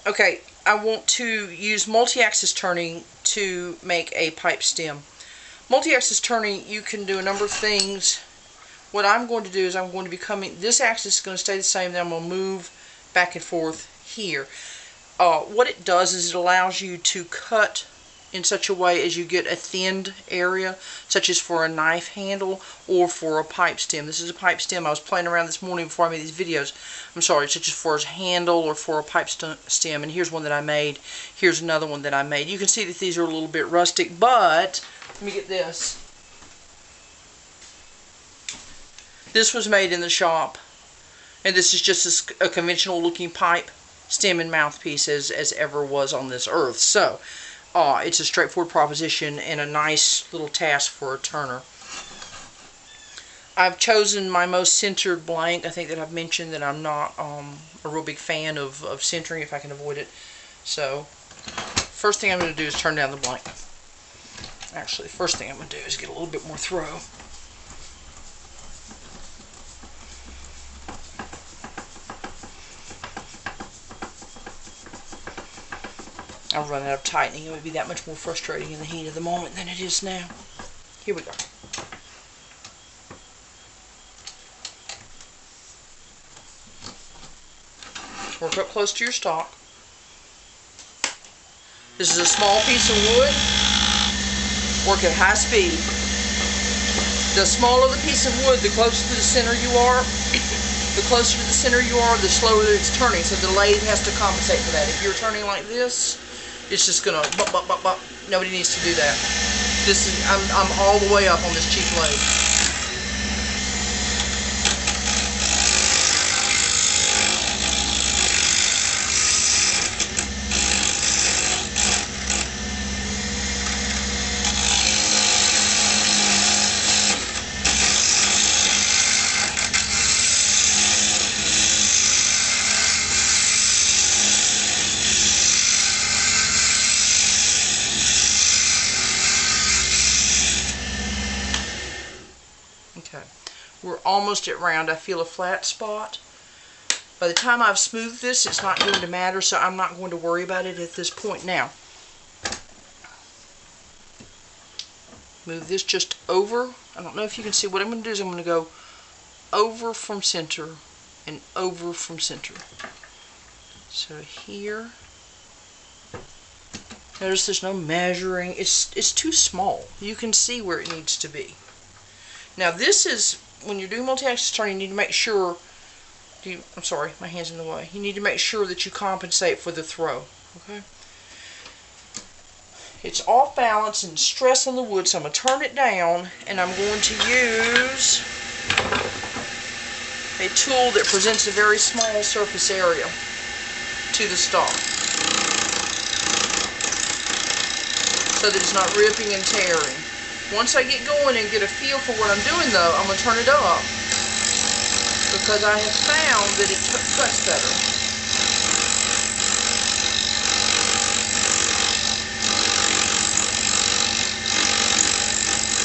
Okay, I want to use multi-axis turning to make a pipe stem. Multi-axis turning, you can do a number of things. What I'm going to do is I'm going to be coming, this axis is going to stay the same, then I'm going to move back and forth here. What it does is it allows you to cut in such a way as you get a thinned area, such as for a knife handle or for a pipe stem. This is a pipe stem. I was playing around this morning before I made these videos. I'm sorry, such as for a handle or for a pipe stem. And here's one that I made. Here's another one that I made. You can see that these are a little bit rustic, but let me get this. This was made in the shop, and this is just a conventional looking pipe stem and mouthpiece as ever was on this earth. So it's a straightforward proposition and a nice little task for a turner. I've chosen my most centered blank. I think that I've mentioned that I'm not a real big fan of centering if I can avoid it. So first thing I'm going to do is turn down the blank. Actually, the first thing I'm going to do is get a little bit more throw. I'll run out of tightening. It would be that much more frustrating in the heat of the moment than it is now. Here we go. Work up close to your stock. This is a small piece of wood. Work at high speed. The smaller the piece of wood, the closer to the center you are. The closer to the center you are, the slower it's turning. So the lathe has to compensate for that. If you're turning like this, it's just gonna bump, bump, bump, bump. Nobody needs to do that. This is I'm all the way up on this cheap lathe. Okay, we're almost at round. I feel a flat spot. By the time I've smoothed this, it's not going to matter, so I'm not going to worry about it at this point now. Move this just over. I don't know if you can see. What I'm going to do is I'm going to go over from center and over from center. So here. Notice there's no measuring. It's too small. You can see where it needs to be. Now this is, when you're doing multi-axis turning, you need to make sure, I'm sorry, my hand's in the way. You need to make sure that you compensate for the throw, okay? It's off balance and stress on the wood, so I'm going to turn it down, and I'm going to use a tool that presents a very small surface area to the stock, so that it's not ripping and tearing. Once I get going and get a feel for what I'm doing though, I'm going to turn it up because I have found that it cuts better.